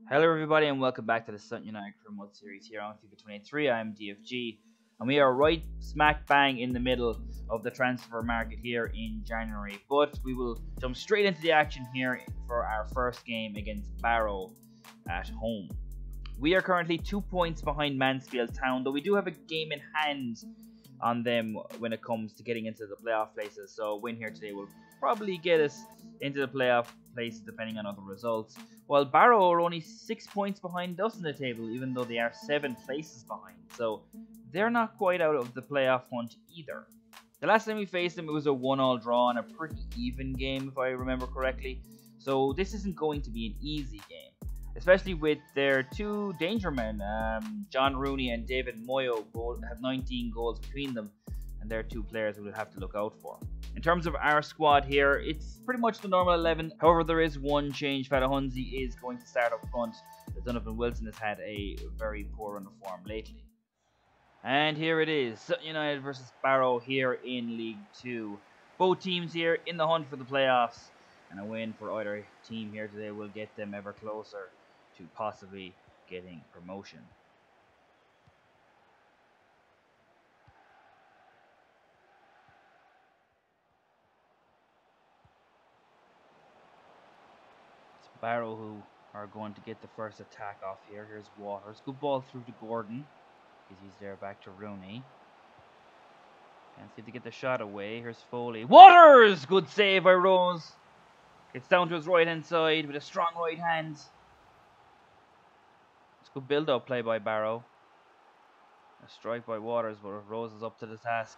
Hello everybody and welcome back to the Sutton United Career Mode series here on FIFA 23. I'm DFG and we are right smack bang in the middle of the transfer market here in January. But we will jump straight into the action here for our first game against Barrow at home. We are currently 2 points behind Mansfield Town, though we do have a game in hand on them when it comes to getting into the playoff places. So a win here today will probably get us into the playoff place depending on other results. While Barrow are only 6 points behind us in the table, even though they are 7 places behind. So they're not quite out of the playoff hunt either. The last time we faced them, it was a 1-all draw and a pretty even game if I remember correctly. So this isn't going to be an easy game, especially with their two danger men, John Rooney and David Moyo, both have 19 goals between them, and they're two players we will have to look out for. In terms of our squad here, it's pretty much the normal 11. However, there is one change. Fadahunzi is going to start up front, as Donovan Wilson has had a very poor run of form lately. And here it is, Sutton United versus Barrow here in League 2. Both teams here in the hunt for the playoffs, and a win for either team here today will get them ever closer to possibly getting promotion. It's Barrow who are going to get the first attack off here. Here's Waters. Good ball through to Gordon, because he's there back to Rooney. Can't see if they get the shot away. Here's Foley. Waters! Good save by Rose. It's down to his right hand side with a strong right hand. It's good build up play by Barrow. A strike by Waters, but Rose is up to the task.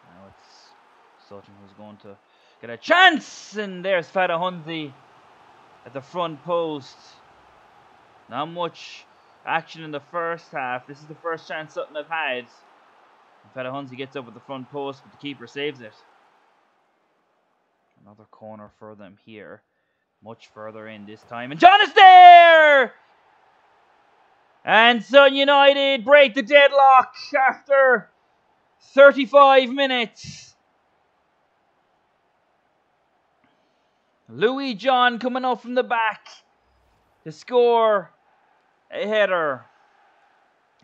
Now it's Sutton who's going to get a chance, and there's Fadahunzi at the front post. Not much action in the first half. This is the first chance Sutton have had. Fadahunzi gets up at the front post, but the keeper saves it. Another corner for them here. Much further in this time. And John is there! And Sutton United break the deadlock after 35 minutes. Louis John coming up from the back to score a header.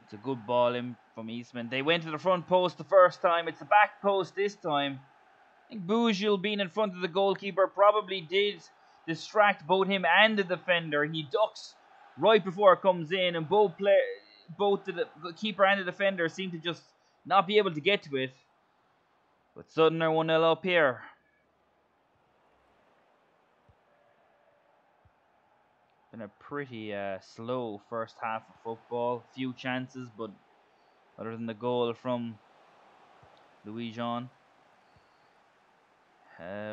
It's a good ball in from Eastman. They went to the front post the first time. It's the back post this time. I think Boujil being in front of the goalkeeper probably did distract both him and the defender. He ducks right before it comes in, and both the keeper and the defender seem to just not be able to get to it. But Sutton are 1-0 up here. Been a pretty slow first half of football. Few chances, but other than the goal from Louis Jean,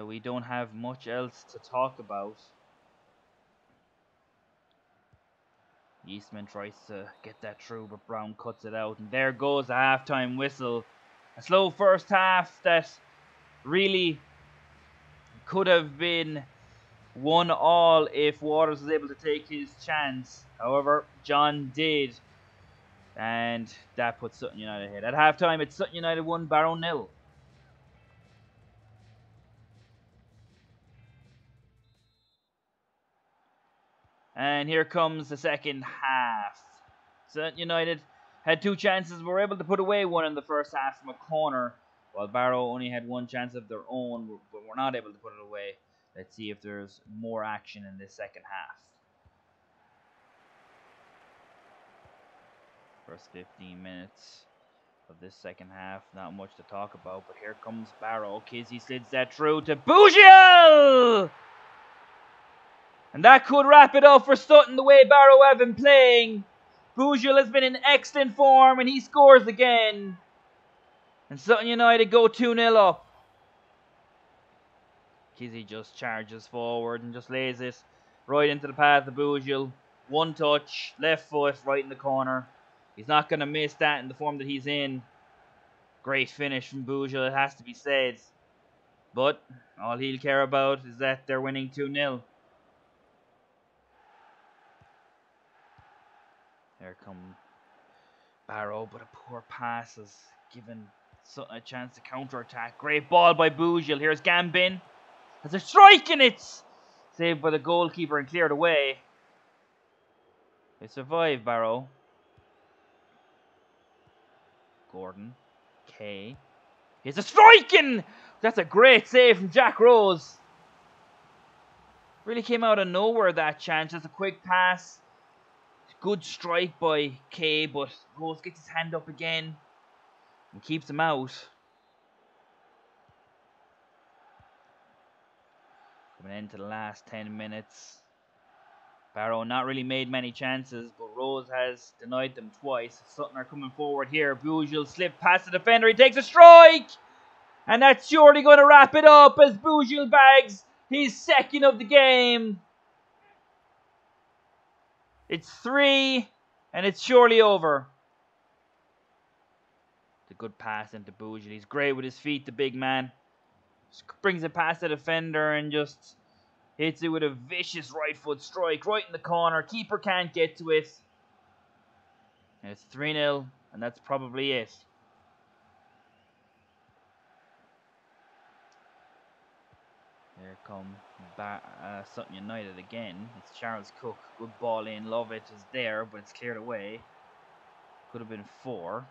we don't have much else to talk about. Eastman tries to get that through, but Brown cuts it out. And there goes the halftime whistle. A slow first half that really could have been 1-all if Waters was able to take his chance. However, John did. And that puts Sutton United ahead. At halftime, it's Sutton United 1, Barrow 0. And here comes the second half. Sutton United had 2 chances, were able to put away one in the first half from a corner, while Barrow only had 1 chance of their own, but were not able to put it away. Let's see if there's more action in this second half. First 15 minutes of this second half, not much to talk about, but here comes Barrow. Kizzy slids that through to Boujil! And that could wrap it up for Sutton the way Barrow have been playing. Boujil has been in excellent form and he scores again. And Sutton United go 2-0 up. Kizzy just charges forward and just lays it right into the path of Boujil. One touch, left foot, right in the corner. He's not going to miss that in the form that he's in. Great finish from Boujil, it has to be said. But all he'll care about is that they're winning 2-0. There come Barrow, but a poor pass has given Sutton a chance to counter-attack. Great ball by Boujil. Here's Gambin. Has a strike, and it's Saved by the goalkeeper and cleared away. They survive, Barrow. Gordon. Kay. Here's a strike, and that's a great save from Jack Rose. Really came out of nowhere, that chance. Just a quick pass. Good strike by Kay, but Rose gets his hand up again and keeps him out. Coming into the last 10 minutes. Barrow not really made many chances, but Rose has denied them twice. Sutton are coming forward here. Bougel slip past the defender. He takes a strike! And that's surely going to wrap it up as Bougel bags his second of the game. It's 3, and it's surely over. The good pass into Bougel. He's great with his feet, the big man. Just brings it past the defender and just hits it with a vicious right foot strike right in the corner. Keeper can't get to it. And it's 3-0, and that's probably it. Here come Sutton United again. It's Charles Cook. Good ball in. Love it is there, but it's cleared away. Could have been 4.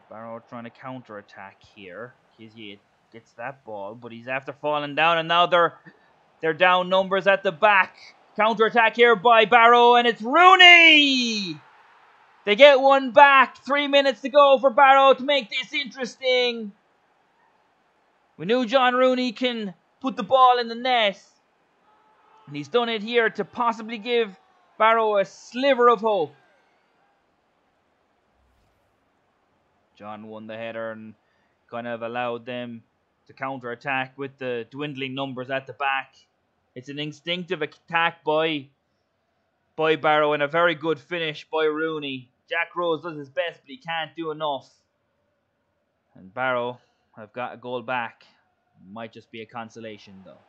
Barrow trying to counter attack here. Kizzy gets that ball, but he's after falling down, and now they're down numbers at the back. Counter attack here by Barrow, and it's Rooney! They get one back. 3 minutes to go for Barrow to make this interesting. We knew John Rooney can put the ball in the net, and he's done it here to possibly give Barrow a sliver of hope. John won the header and kind of allowed them to counter-attack with the dwindling numbers at the back. It's an instinctive attack by Barrow and a very good finish by Rooney. Jack Rose does his best, but he can't do enough. And Barrow have got a goal back. Might just be a consolation, though.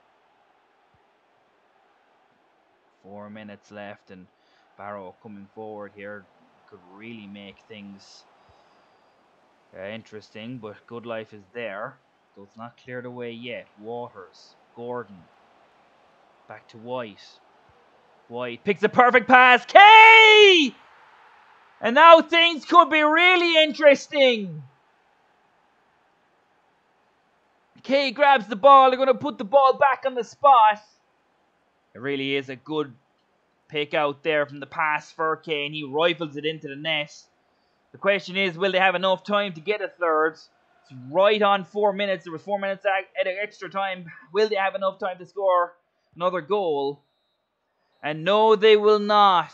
4 minutes left, and Barrow coming forward here could really make things interesting, but good life is there. So it's not cleared away yet. Waters, Gordon, back to White. White picks a perfect pass. Kay! And now things could be really interesting. Kay grabs the ball. They're going to put the ball back on the spot. It really is a good pick out there from the pass for Kay, and he rifles it into the net. The question is, will they have enough time to get a third? It's right on 4 minutes. There was 4 minutes at extra time. Will they have enough time to score another goal? And no, they will not.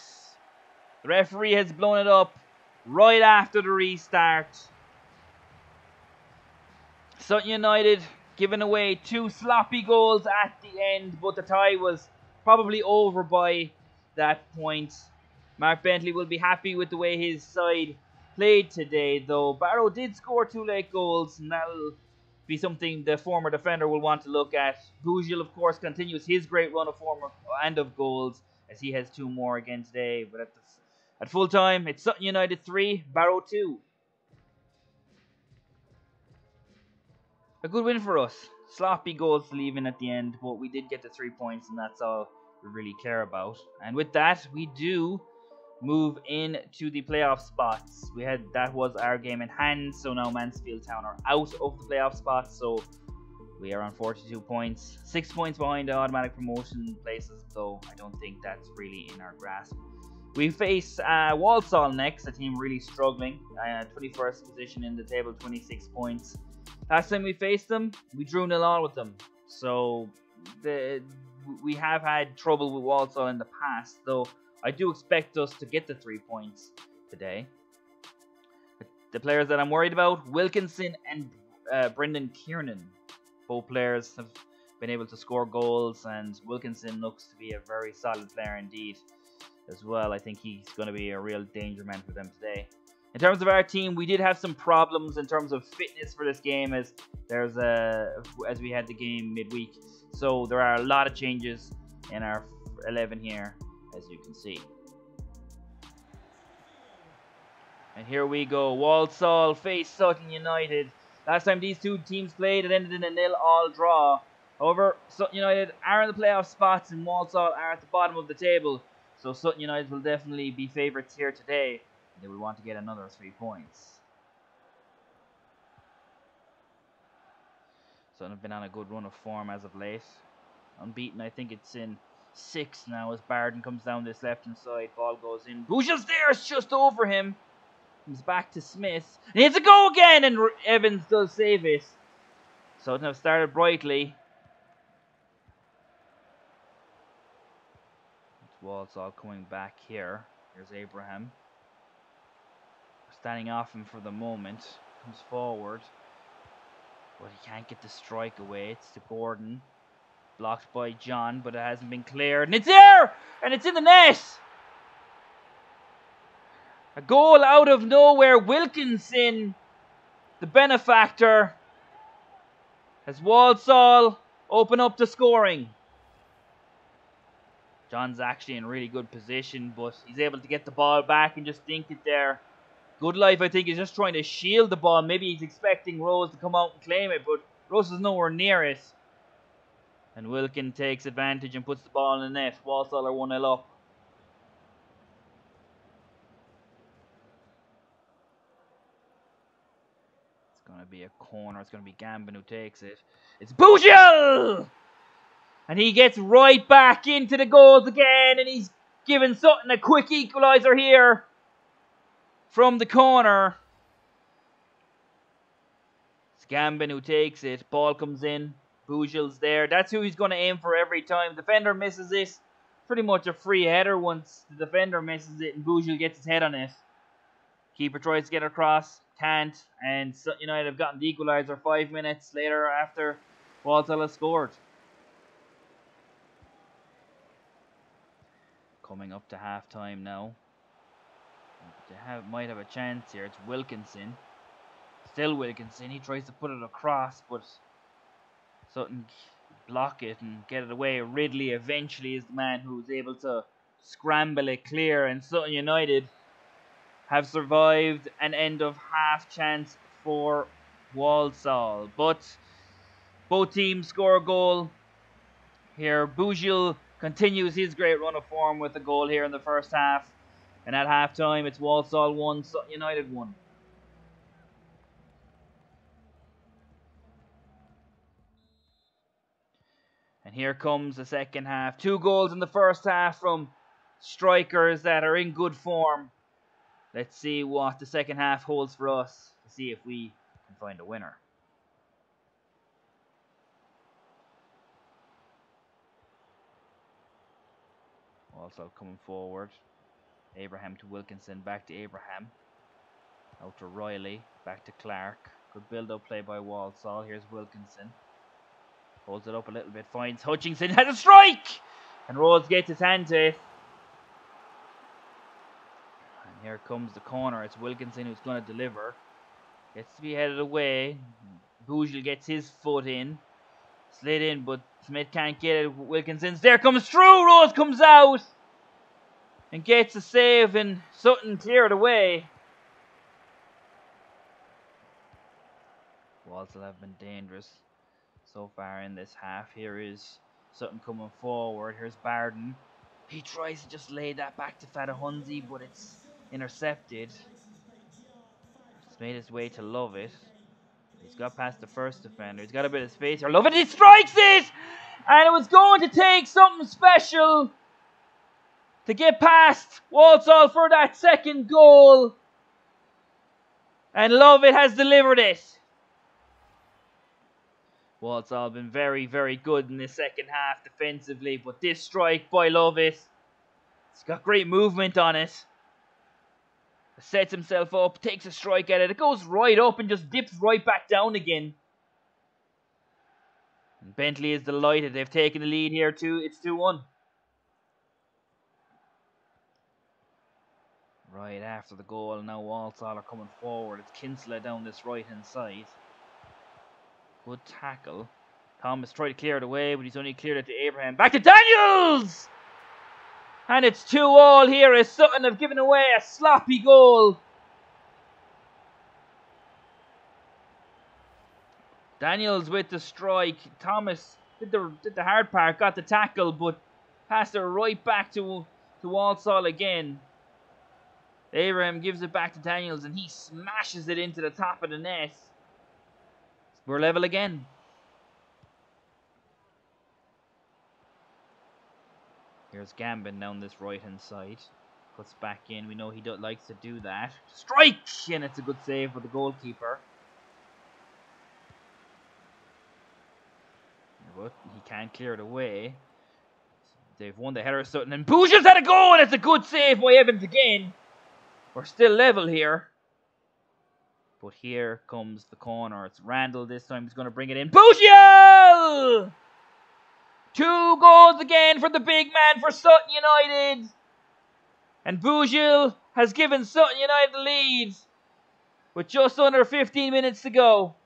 The referee has blown it up right after the restart. Sutton United giving away 2 sloppy goals at the end, but the tie was probably over by that point. Mark Bentley will be happy with the way his side played today, though. Barrow did score 2 late goals, and that'll be something the former defender will want to look at. Bougel, of course, continues his great run of form and of goals, as he has 2 more again today. But at full time, it's Sutton United 3, Barrow 2. A good win for us. Sloppy goals to leave in at the end, but we did get the 3 points, and that's all we really care about. And with that, we do move into the playoff spots. That was our game in hand, so now Mansfield Town are out of the playoff spots, so we are on 42 points. 6 points behind the automatic promotion places, though I don't think that's really in our grasp. We face Walsall next, a team really struggling. 21st position in the table, 26 points. Last time we faced them, we drew 0-0 with them. So we have had trouble with Walsall in the past, though I do expect us to get the 3 points today. The players that I'm worried about, Wilkinson and Brendan Kiernan. Both players have been able to score goals, and Wilkinson looks to be a very solid player indeed as well. I think he's going to be a real danger man for them today. In terms of our team, we did have some problems in terms of fitness for this game, as we had the game midweek. So there are a lot of changes in our 11 here, as you can see. And here we go. Walsall face Sutton United. Last time these two teams played, it ended in a 0-0 draw. However, Sutton United are in the playoff spots and Walsall are at the bottom of the table. So Sutton United will definitely be favourites here today. They will want to get another 3 points. Sutton have been on a good run of form as of late. Unbeaten, I think it's in 6 now as Barden comes down this left-hand side. Ball goes in. Bujel's there, it's just over him. Comes back to Smith. And it's a go again, and Evans does save it. Sutton have started brightly. It's Walsall coming back here. Here's Abraham. Standing off him for the moment. Comes forward. But he can't get the strike away. It's to Gordon. Blocked by John, but it hasn't been cleared. And it's there! And it's in the net! A goal out of nowhere. Wilkinson, the benefactor, has Walsall open up the scoring. John's actually in really good position, but he's able to get the ball back and just dink it there. Good Life, I think, is just trying to shield the ball. Maybe he's expecting Rose to come out and claim it, but Rose is nowhere near it. And Wilkin takes advantage and puts the ball in the net. Walsall are 1-0 up. It's going to be a corner. It's going to be Gambin who takes it. It's Bujel! And he gets right back into the goals again. And he's given Sutton a quick equaliser here from the corner. It's Gambin who takes it. Ball comes in. Bujel's there. That's who he's going to aim for every time. Defender misses it. Pretty much a free header once the defender misses it and Bujel gets his head on it. Keeper tries to get across. Can't. And Sutton United have gotten the equaliser 5 minutes later after Walsall has scored. Coming up to half time now. They might have a chance here. It's Wilkinson. Still Wilkinson. He tries to put it across, but Sutton block it and get it away. Ridley eventually is the man who's able to scramble it clear, and Sutton United have survived an end of half chance for Walsall. But both teams score a goal here. Bujel continues his great run of form with a goal here in the first half. And at half time, it's Walsall 1, Sutton United 1. And here comes the second half. 2 goals in the first half from strikers that are in good form. Let's see what the second half holds for us to see if we can find a winner. Also coming forward. Abraham to Wilkinson. Back to Abraham. Out to Riley. Back to Clark. Good build-up play by Walsall. Here's Wilkinson. Holds it up a little bit. Finds Hutchinson. Has a strike! And Rhodes gets his hand to it. And here comes the corner. It's Wilkinson who's going to deliver. Gets to be headed away. Bujel gets his foot in. Slid in, but Smith can't get it. Wilkinson's there. Comes through. Rose comes out. And gets a save. And Sutton cleared away. Walsall have been dangerous so far in this half. Here is Sutton coming forward. Here's Barden. He tries to just lay that back to Fadahunzi, but it's intercepted. It's made his way to Lovett. He's got past the first defender. He's got a bit of space here. Lovett, he strikes it! And it was going to take something special to get past Walsall for that second goal. And Lovett has delivered it. Walsall have been very, very good in the second half defensively, but this strike by Lovett, it's got great movement on it. Sets himself up, takes a strike at it. It goes right up and just dips right back down again. And Bentley is delighted. They've taken the lead here too. It's 2-1. Right after the goal, now Walsall are coming forward. It's Kinsella down this right-hand side. Good tackle. Thomas tried to clear it away, but he's only cleared it to Abraham. Back to Daniels! And it's 2-2 here as Sutton have given away a sloppy goal. Daniels with the strike. Thomas did the hard part, got the tackle, but passed it right back to Walsall again. Abraham gives it back to Daniels, and he smashes it into the top of the net. We're level again. Here's Gambin down this right-hand side. Puts back in. We know he likes to do that. Strike! And it's a good save for the goalkeeper. But he can't clear it away. They've won the header, Sutton. And Bougil's had a goal! And it's a good save by Evans again. We're still level here. But here comes the corner. It's Randall this time. He's going to bring it in. Bougil! 2 goals again for the big man for Sutton United. And Bougil has given Sutton United the lead with just under 15 minutes to go.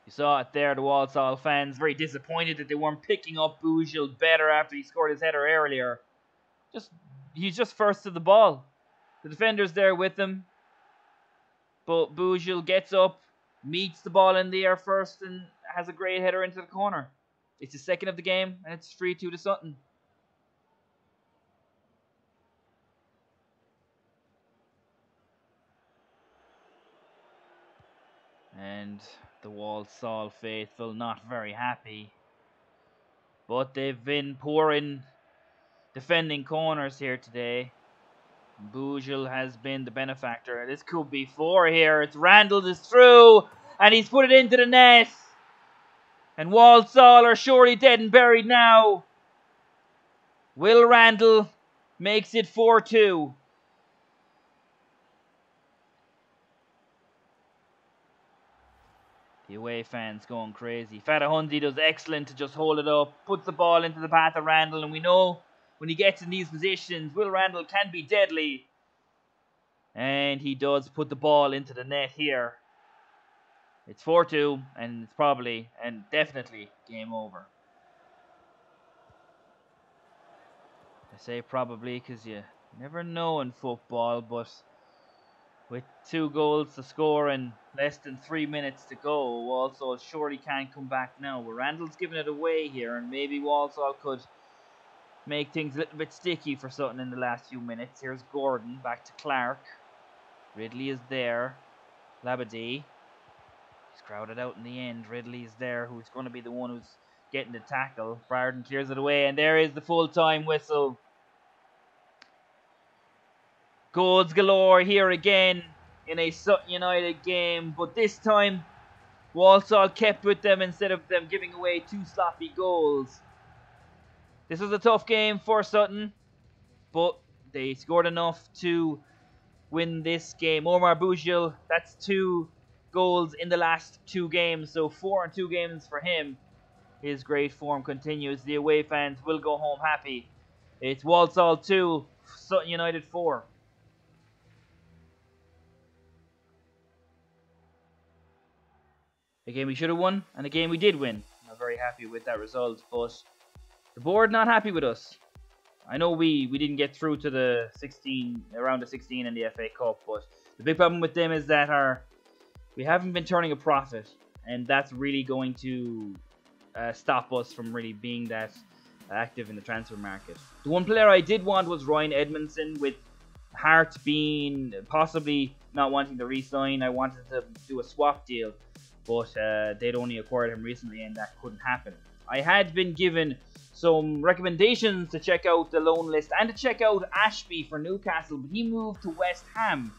You saw it there, the Walsall fans very disappointed that they weren't picking up Bougil better after he scored his header earlier. He's just first to the ball. The defender's there with him. But Bougil gets up, meets the ball in the air first, and has a great header into the corner. It's the second of the game, and it's 3-2 to Sutton. And the Walsall faithful not very happy. But they've been poor in defending corners here today. Bougil has been the benefactor. This could be 4 here. It's Randall is through, and he's put it into the net. And Walsall are surely dead and buried now. Will Randall makes it 4-2. The away fans going crazy. Fatahundi does excellent to just hold it up, puts the ball into the path of Randall, and we know when he gets in these positions, Will Randall can be deadly. And he does put the ball into the net here. It's 4-2, and it's probably and definitely game over. I say probably because you never know in football, but with 2 goals to score and less than 3 minutes to go, Walsall surely can't come back now. But Randall's giving it away here, and maybe Walsall could make things a little bit sticky for Sutton in the last few minutes. Here's Gordon back to Clark. Ridley is there. Labadie. He's crowded out in the end. Ridley is there, who's going to be the one who's getting the tackle. Barden clears it away, and there is the full-time whistle. Goals galore here again in a Sutton United game, but this time Walsall kept with them instead of them giving away 2 sloppy goals. This was a tough game for Sutton, but they scored enough to win this game. Omar Bougil, that's 2 goals in the last 2 games, so 4 in 2 games for him. His great form continues. The away fans will go home happy. It's Walsall 2, Sutton United 4. A game we should have won, and a game we did win. I'm very happy with that result, but the board not happy with us. I know we didn't get through to the 16, around the 16 in the FA Cup, but the big problem with them is that we haven't been turning a profit, and that's really going to stop us from really being that active in the transfer market. The one player I did want was Ryan Edmondson, with Hertz being possibly not wanting to re-sign. I wanted to do a swap deal, but they'd only acquired him recently, and that couldn't happen. I had been given some recommendations to check out the loan list and to check out Ashby for Newcastle, but he moved to West Ham,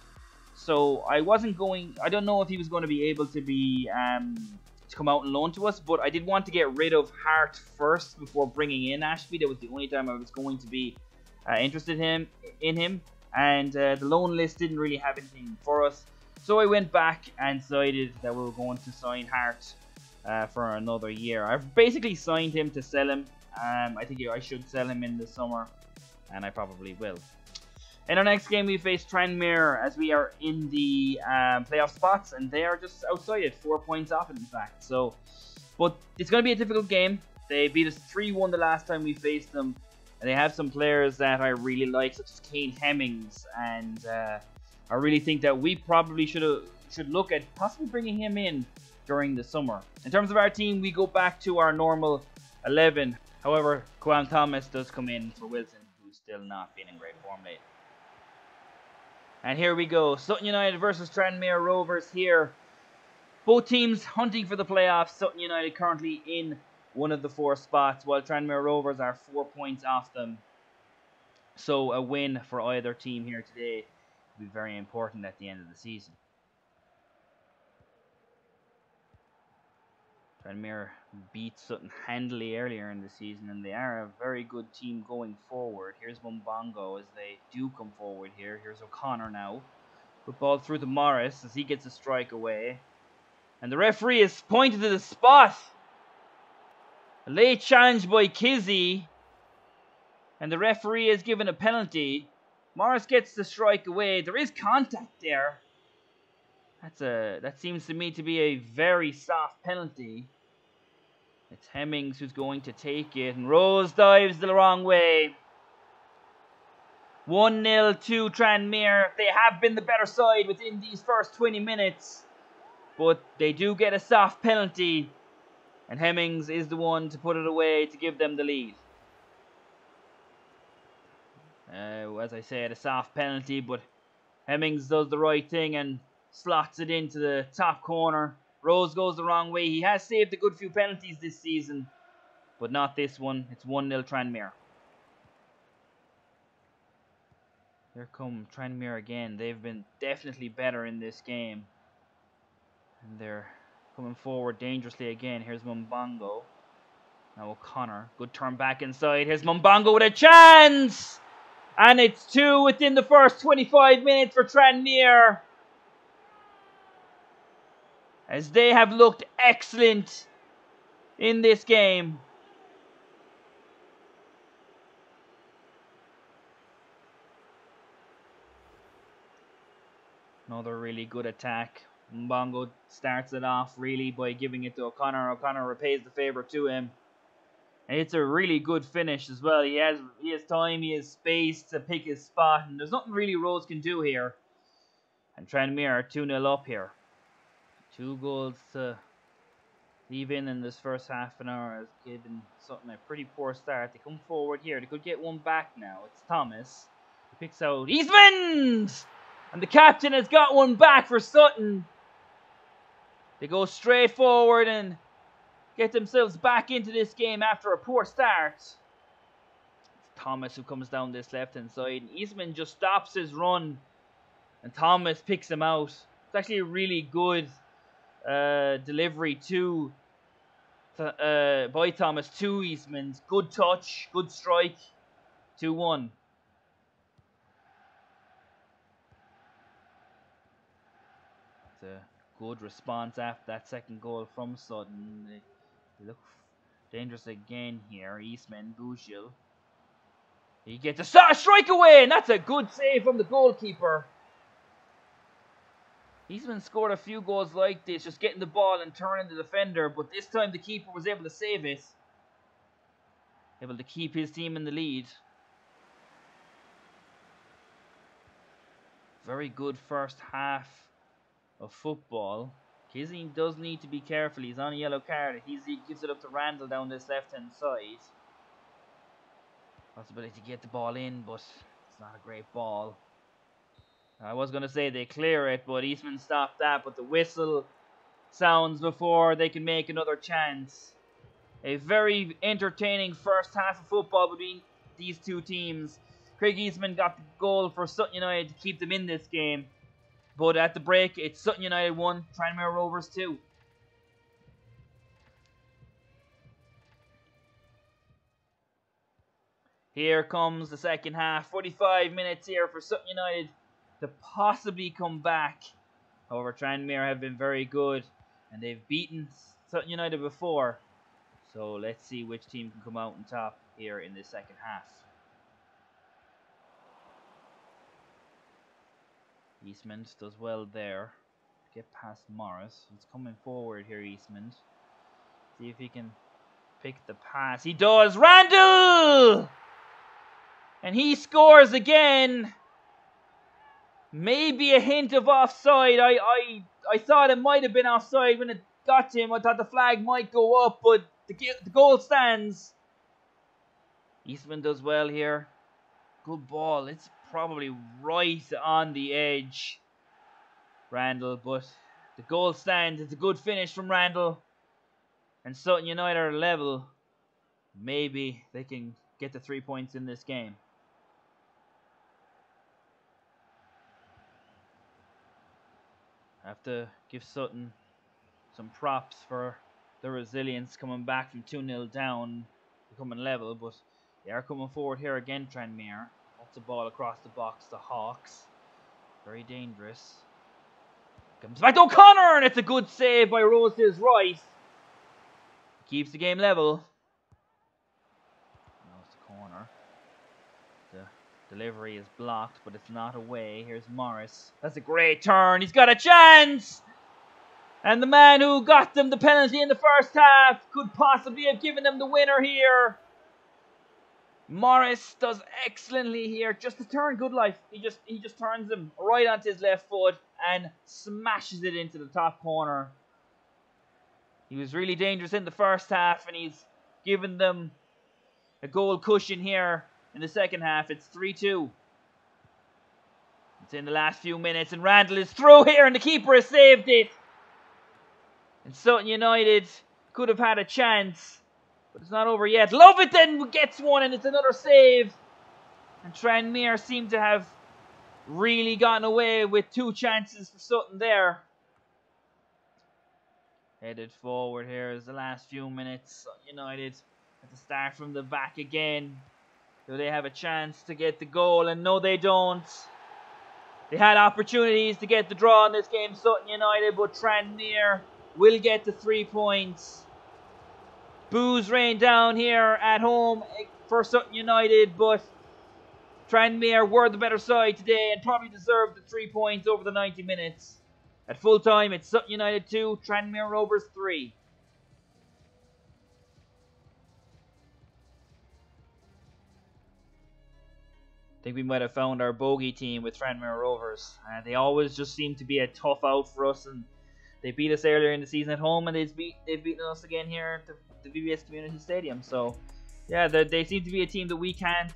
so I don't know if he was going to be able to be to come out and loan to us, but I did want to get rid of Hart first before bringing in Ashby. That was the only time I was going to be interested in him, and the loan list didn't really have anything for us, so I went back and decided that we were going to sign Hart for another year. I've basically signed him to sell him. I think I should sell him in the summer, and I probably will. In our next game, we face Tranmere as we are in the playoff spots, and they are just outside it, 4 points off it, in fact. So, but it's going to be a difficult game. They beat us 3-1 the last time we faced them, and they have some players that I really like, such as Kane Hemmings, and I really think that we probably should look at possibly bringing him in during the summer. In terms of our team, we go back to our normal 11. However, Kwon Thomas does come in for Wilson, who's still not been in great form lately. And here we go. Sutton United versus Tranmere Rovers here. Both teams hunting for the playoffs. Sutton United currently in one of the 4 spots, while Tranmere Rovers are 4 points off them. So a win for either team here today will be very important at the end of the season. Tranmere beat Sutton handily earlier in the season, and they are a very good team going forward. Here's Mumbongo as they do come forward here. Here's O'Connor now. Good ball through to Morris as he gets a strike away. And the referee is pointed to the spot. A late challenge by Kizzy. And the referee has given a penalty. Morris gets the strike away. There is contact there. That seems to me to be a very soft penalty. It's Hemmings who's going to take it. And Rose dives the wrong way. 1-0 to Tranmere. They have been the better side within these first 20 minutes. But they do get a soft penalty. And Hemmings is the one to put it away to give them the lead. As I said, a soft penalty, but Hemmings does the right thing and slots it into the top corner. Rose goes the wrong way. He has saved a good few penalties this season, but not this one. It's 1-0 Tranmere. Here come Tranmere again. They've been definitely better in this game. And they're coming forward dangerously again. Here's Mumbongo. Now O'Connor. Good turn back inside. Here's Mumbongo with a chance! And it's 2 within the first 25 minutes for Tranmere. As they have looked excellent in this game. Another really good attack. Mbongo starts it off really by giving it to O'Connor. O'Connor repays the favour to him. And it's a really good finish as well. He has time, he has space to pick his spot. And there's nothing really Rose can do here. And Tranmere are 2-0 up here. 2 goals to leave in this first half an hour has given Sutton a pretty poor start. They come forward here. They could get one back now. It's Thomas. He picks out Eastman! And the captain has got one back for Sutton. They go straight forward and get themselves back into this game after a poor start. It's Thomas who comes down this left-hand side. And Eastman just stops his run. And Thomas picks him out. It's actually a really good delivery by Thomas to Eastman. Good touch, good strike. 2-1. It's a good response after that second goal from Sutton. They look dangerous again here. Eastman, Bouchil. He gets a strike away, and that's a good save from the goalkeeper. Eastman scored a few goals like this, just getting the ball and turning the defender, but this time the keeper was able to save it. Able to keep his team in the lead. Very good first half of football. Kizzy does need to be careful. He's on a yellow card. He gives it up to Randall down this left-hand side. Possibility to get the ball in, but it's not a great ball. I was going to say they clear it, but Eastman stopped that. But the whistle sounds before they can make another chance. A very entertaining first half of football between these two teams. Craig Eastman got the goal for Sutton United to keep them in this game. But at the break, it's Sutton United 1, Tranmere Rovers 2. Here comes the second half. 45 minutes here for Sutton United to possibly come back. However, Tranmere have been very good. And they've beaten Sutton United before. So let's see which team can come out on top here in the second half. Eastman does well there. Get past Morris. He's coming forward here, Eastman. See if he can pick the pass. He does! Randall! And he scores again. Maybe a hint of offside. I thought it might have been offside when it got to him. I thought the flag might go up, but the goal stands. Eastman does well here. Good ball. It's probably right on the edge. Randall, but the goal stands. It's a good finish from Randall. And Sutton United are level. Maybe they can get the 3 points in this game. I have to give Sutton some props for the resilience coming back from 2-0 down, becoming level, but they are coming forward here again, Tranmere. That's a ball across the box to Hawks. Very dangerous. Comes back to O'Connor, and it's a good save by Rose to his right. Keeps the game level. Now it's the corner. The delivery is blocked, but it's not away. Here's Morris. That's a great turn. He's got a chance! And the man who got them the penalty in the first half could possibly have given them the winner here. Morris does excellently here. Just a turn, good life. He just turns him right onto his left foot and smashes it into the top corner. He was really dangerous in the first half, and he's given them a goal cushion here in the second half. It's 3-2. It's in the last few minutes, and Randall is through here, and the keeper has saved it. And Sutton United could have had a chance, but it's not over yet. Love it then gets one, and it's another save. And Tranmere seem to have really gotten away with 2 chances for Sutton there. Headed forward here is the last few minutes. Sutton United have to start from the back again. Do they have a chance to get the goal? And no, they don't. They had opportunities to get the draw in this game, Sutton United, but Tranmere will get the 3 points. Boos rain down here at home for Sutton United, but Tranmere were the better side today and probably deserved the 3 points over the 90 minutes. At full time, it's Sutton United 2, Tranmere Rovers 3. I think we might have found our bogey team with Tranmere Rovers. They always just seem to be a tough out for us, and they beat us earlier in the season at home, and they've beaten us again here at the VBS Community Stadium. So, yeah, they seem to be a team that we can't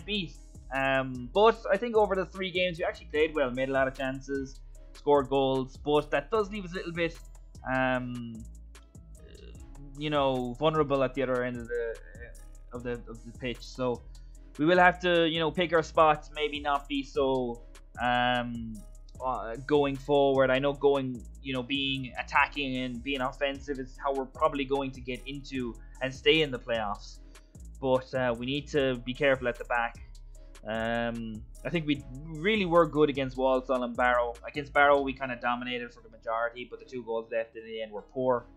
beat. But I think over the 3 games we actually played well, made a lot of chances, scored goals, but that does leave us a little bit, vulnerable at the other end of the pitch. So we will have to, pick our spots, maybe not be so going forward. I know being attacking and being offensive is how we're probably going to get into and stay in the playoffs. But we need to be careful at the back. I think we really were good against Walsall and Barrow. Against Barrow, we kind of dominated for the majority, but the 2 goals left in the end were poor.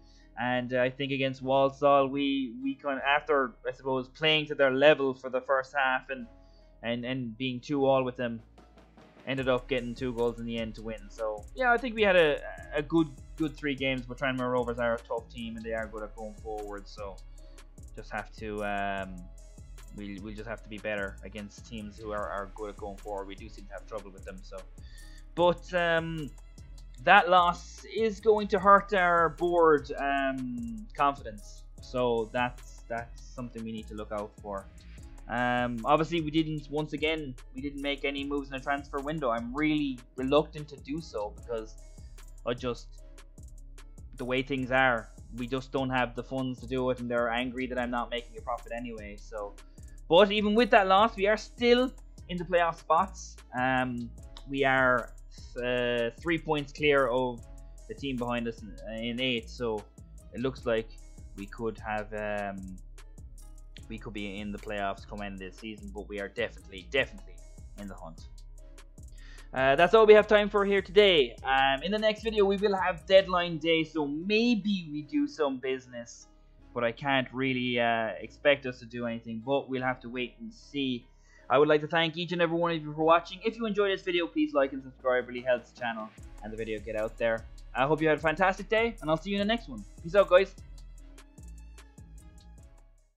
And I think against Walsall, we kind of, after, I suppose, playing to their level for the first half and being 2-2 with them, ended up getting 2 goals in the end to win. So, yeah, I think we had a good 3 games, but Tranmere Rovers are a tough team and they are good at going forward. So, just have to, we'll just have to be better against teams who are good at going forward. We do seem to have trouble with them. So, but that loss is going to hurt our board confidence. So that's something we need to look out for. Obviously, we didn't make any moves in the transfer window. I'm really reluctant to do so because the way things are, we just don't have the funds to do it, and they're angry that I'm not making a profit anyway. So, but even with that loss, we are still in the playoff spots. We are 3 points clear of the team behind us in 8th. So it looks like we could have. We could be in the playoffs come end this season, but we are definitely in the hunt. That's all we have time for here today. In the next video, we will have deadline day, so maybe we do some business, but I can't really expect us to do anything, but we'll have to wait and see. I would like to thank each and every one of you for watching. If you enjoyed this video, please like and subscribe. It really helps the channel and the video get out there. I hope you had a fantastic day, and I'll see you in the next one. Peace out, guys.